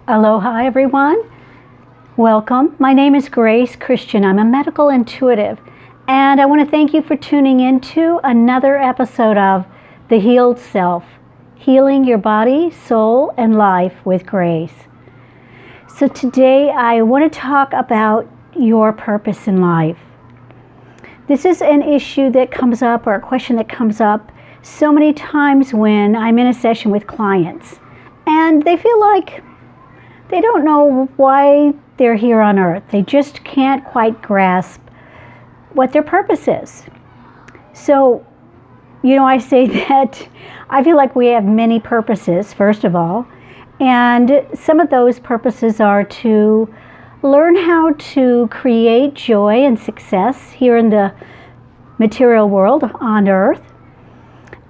Aloha, everyone. Welcome. My name is Grace Christian. I'm a medical intuitive, and I want to thank you for tuning in to another episode of The Healed Self, healing your body, soul, and life with grace. So today I want to talk about your purpose in life. This is an issue that comes up, or a question that comes up so many times when I'm in a session with clients, and they feel like they don't know why they're here on earth. They just can't quite grasp what their purpose is. So, I say that I feel like we have many purposes, first of all, and some of those purposes are to learn how to create joy and success here in the material world on earth.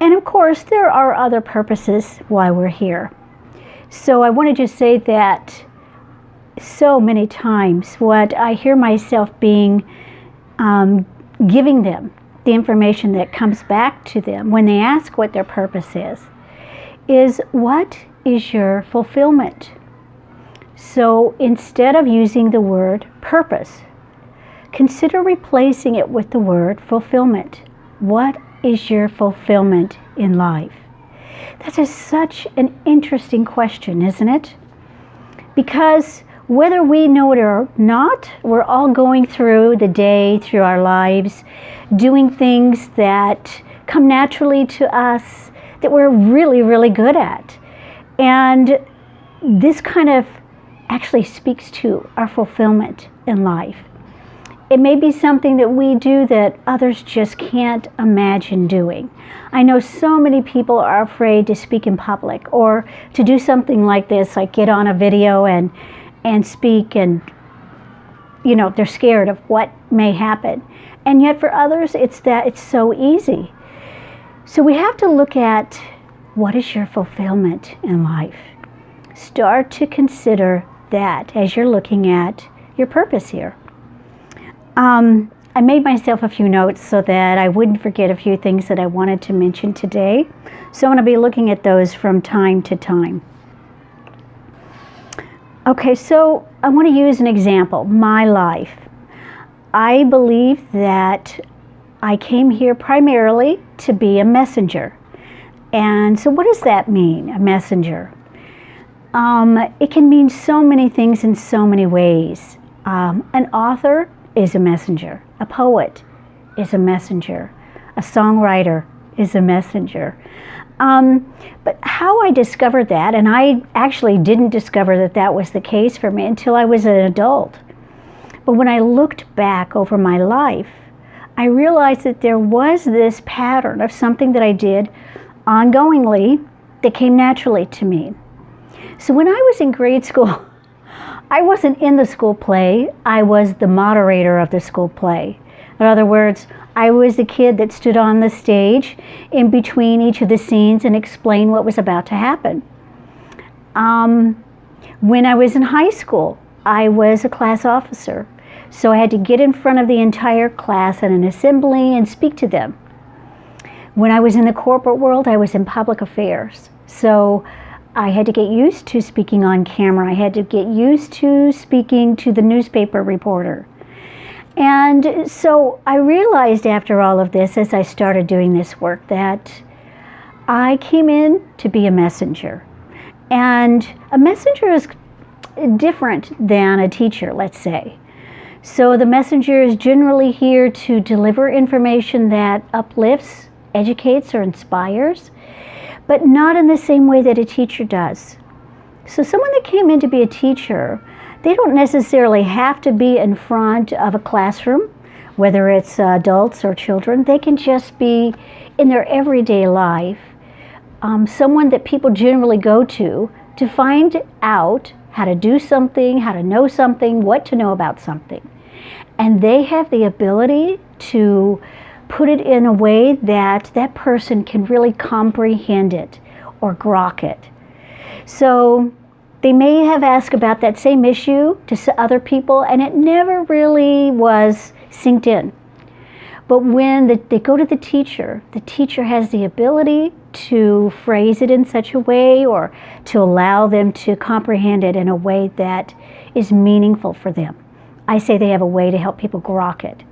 And of course, there are other purposes why we're here. So I want to just say that so many times what I hear myself being, giving them the information that comes back to them when they ask what their purpose is what is your fulfillment? So instead of using the word purpose, consider replacing it with the word fulfillment. What is your fulfillment in life? That is such an interesting question, isn't it? Because whether we know it or not, we're all going through the day, through our lives, doing things that come naturally to us, that we're really, really good at. And this kind of actually speaks to our fulfillment in life. It may be something that we do that others just can't imagine doing. I know so many people are afraid to speak in public or to do something like this, like get on a video and speak, and they're scared of what may happen. And yet for others, it's so easy. So we have to look at what is your fulfillment in life. Start to consider that as you're looking at your purpose here. I made myself a few notes so that I wouldn't forget a few things that I wanted to mention today. So I'm going to be looking at those from time to time. Okay, so I want to use an example, my life. I believe that I came here primarily to be a messenger. And so what does that mean, a messenger? It can mean so many things in so many ways. An author is a messenger. A poet is a messenger. A songwriter is a messenger. But how I discovered that, and I actually didn't discover that that was the case for me until I was an adult. But when I looked back over my life, I realized that there was this pattern of something that I did ongoingly that came naturally to me. So when I was in grade school, I wasn't in the school play, I was the moderator of the school play. In other words, I was the kid that stood on the stage in between each of the scenes and explained what was about to happen. When I was in high school, I was a class officer. So I had to get in front of the entire class at an assembly and speak to them. When I was in the corporate world, I was in public affairs. So I had to get used to speaking on camera. I had to get used to speaking to the newspaper reporter. And so I realized after all of this, as I started doing this work, that I came in to be a messenger. And a messenger is different than a teacher, let's say. So the messenger is generally here to deliver information that uplifts, educates, or inspires, but not in the same way that a teacher does. So someone that came in to be a teacher, they don't necessarily have to be in front of a classroom, whether it's adults or children. They can just be in their everyday life, someone that people generally go to find out how to do something, how to know something, what to know about something. And they have the ability to put it in a way that that person can really comprehend it or grok it. So they may have asked about that same issue to other people, and it never really was synced in. But when they go to the teacher has the ability to phrase it in such a way or to allow them to comprehend it in a way that is meaningful for them. I say they have a way to help people grok it.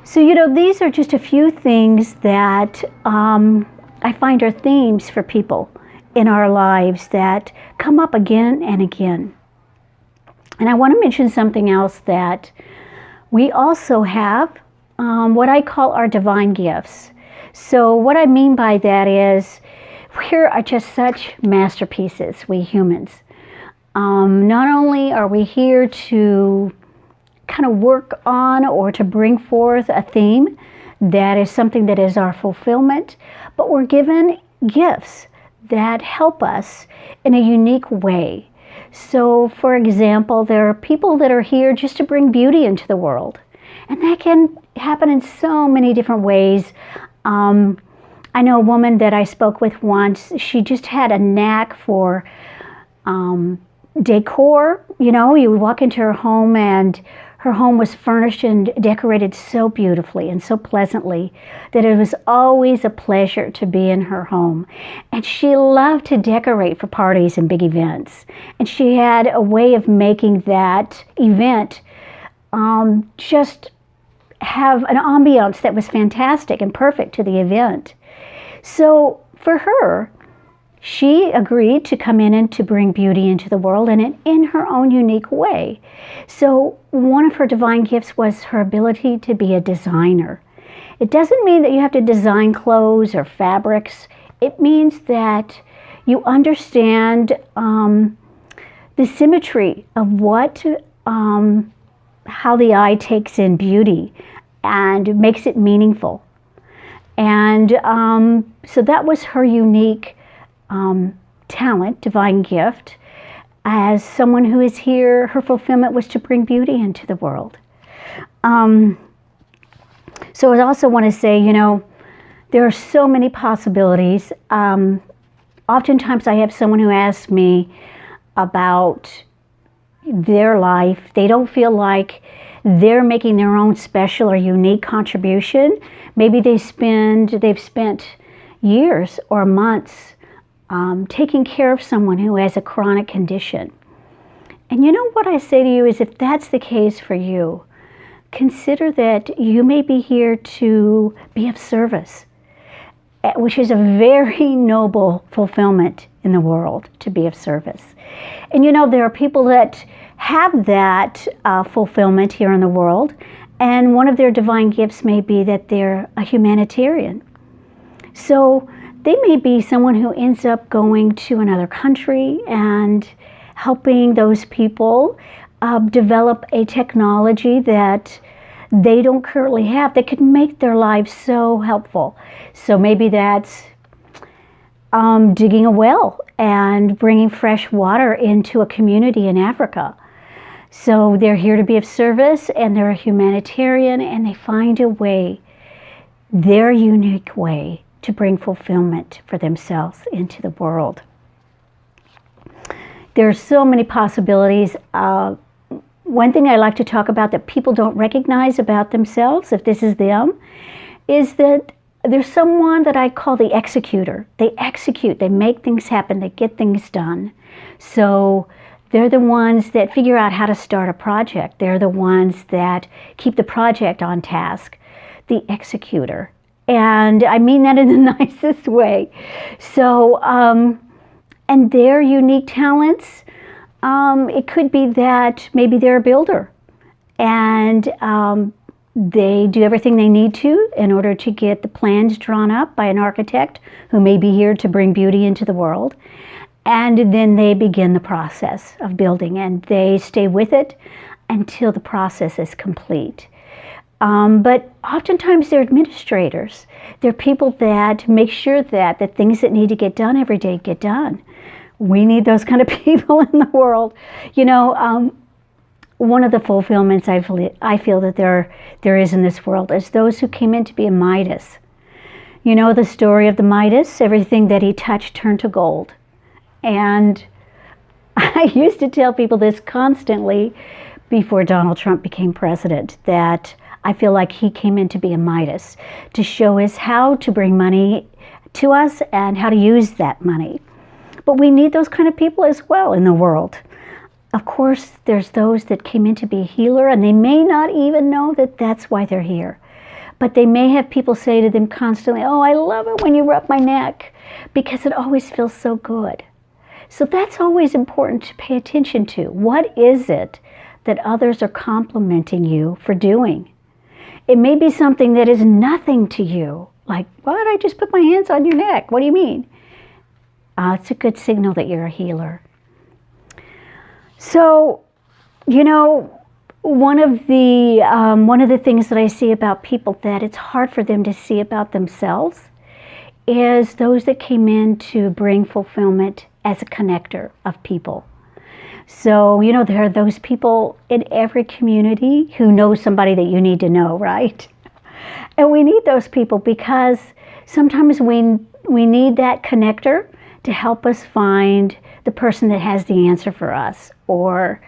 So, these are just a few things that I find are themes for people in our lives that come up again and again. And I want to mention something else, that we also have what I call our divine gifts. So what I mean by that is we are just such masterpieces, we humans. Not only are we here to kind of work on or to bring forth a theme that is something that is our fulfillment, but we're given gifts that help us in a unique way. So, for example, there are people that are here just to bring beauty into the world. And that can happen in so many different ways. I know a woman that I spoke with once, she just had a knack for decor. You would walk into her home and her home was furnished and decorated so beautifully and so pleasantly that it was always a pleasure to be in her home. And she loved to decorate for parties and big events. And she had a way of making that event just have an ambiance that was fantastic and perfect to the event. So for her, she agreed to come in and to bring beauty into the world, and in her own unique way. So one of her divine gifts was her ability to be a designer. It doesn't mean that you have to design clothes or fabrics. It means that you understand the symmetry of how the eye takes in beauty and makes it meaningful. And so that was her unique talent, divine gift. As someone who is here, her fulfillment was to bring beauty into the world. So I also want to say, there are so many possibilities. Oftentimes I have someone who asks me about their life. They don't feel like they're making their own special or unique contribution. Maybe they've spent years or months taking care of someone who has a chronic condition. And what I say to you is, if that's the case for you, consider that you may be here to be of service, which is a very noble fulfillment in the world, to be of service. And there are people that have that fulfillment here in the world, and one of their divine gifts may be that they're a humanitarian. So they may be someone who ends up going to another country and helping those people develop a technology that they don't currently have that could make their lives so helpful. So maybe that's digging a well and bringing fresh water into a community in Africa. So they're here to be of service, and they're a humanitarian, and they find a way, their unique way, to bring fulfillment for themselves into the world. There are so many possibilities. One thing I like to talk about that people don't recognize about themselves, if this is them, is that there's someone that I call the executor. They execute, they make things happen, they get things done. So they're the ones that figure out how to start a project. They're the ones that keep the project on task. The executor. And I mean that in the nicest way. So, and their unique talents, it could be that maybe they're a builder, and they do everything they need to in order to get the plans drawn up by an architect who may be here to bring beauty into the world. And then they begin the process of building, and they stay with it until the process is complete. But oftentimes they're administrators. They're people that make sure that the things that need to get done every day get done. We need those kind of people in the world. One of the fulfillments I feel that there is in this world is those who came in to be a Midas. You know the story of the Midas? Everything that he touched turned to gold. And I used to tell people this constantly before Donald Trump became president, that I feel like he came in to be a Midas, to show us how to bring money to us and how to use that money. But we need those kind of people as well in the world. Of course, there's those that came in to be a healer, and they may not even know that that's why they're here. But they may have people say to them constantly, oh, I love it when you rub my neck, because it always feels so good. So that's always important to pay attention to. What is it that others are complimenting you for doing? It may be something that is nothing to you, like, what? I just put my hands on your neck. What do you mean? It's a good signal that you're a healer. So, you know, one of the things that I see about people that it's hard for them to see about themselves is those that came in to bring fulfillment as a connector of people. So, you know, there are those people in every community who know somebody that you need to know, right? And we need those people because sometimes we need that connector to help us find the person that has the answer for us, or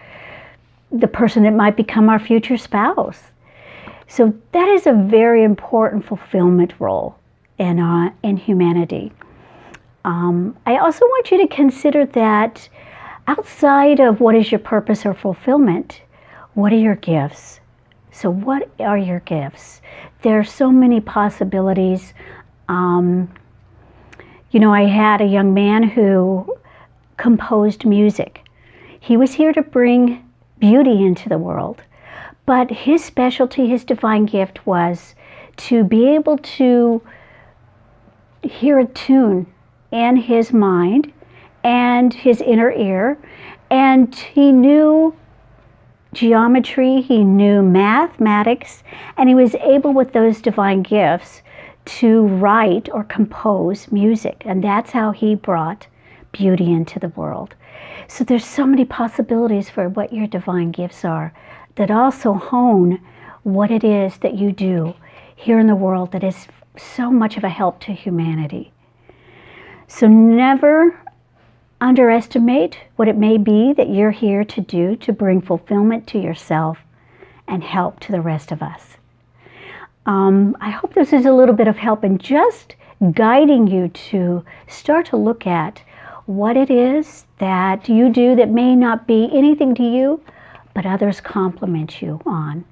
the person that might become our future spouse. So that is a very important fulfillment role in humanity. I also want you to consider that outside of what is your purpose or fulfillment, what are your gifts? So what are your gifts? There are so many possibilities. You know, I had a young man who composed music. He was here to bring beauty into the world, but his specialty, his divine gift was to be able to hear a tune in his mind and his inner ear, and he knew geometry, he knew mathematics, and he was able with those divine gifts to write or compose music, and that's how he brought beauty into the world. So there's so many possibilities for what your divine gifts are that also hone what it is that you do here in the world that is so much of a help to humanity. So never underestimate what it may be that you're here to do to bring fulfillment to yourself and help to the rest of us. I hope this is a little bit of help in just guiding you to start to look at what it is that you do that may not be anything to you, but others compliment you on.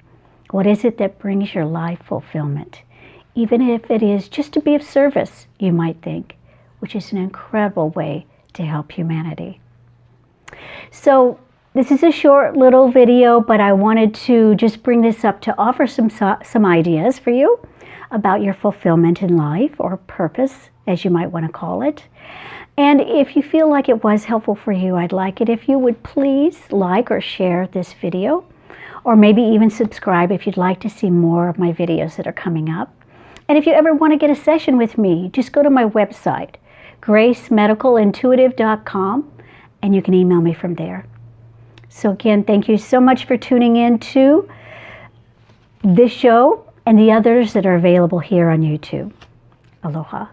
What is it that brings your life fulfillment? Even if it is just to be of service, you might think, which is an incredible way to help humanity. So this is a short little video, but I wanted to just bring this up to offer some ideas for you about your fulfillment in life, or purpose, as you might want to call it. And if you feel like it was helpful for you, I'd like it if you would please like or share this video, or maybe even subscribe if you'd like to see more of my videos that are coming up. And if you ever want to get a session with me, just go to my website, gracemedicalintuitive.com, and you can email me from there. So again, thank you so much for tuning in to this show and the others that are available here on YouTube. Aloha.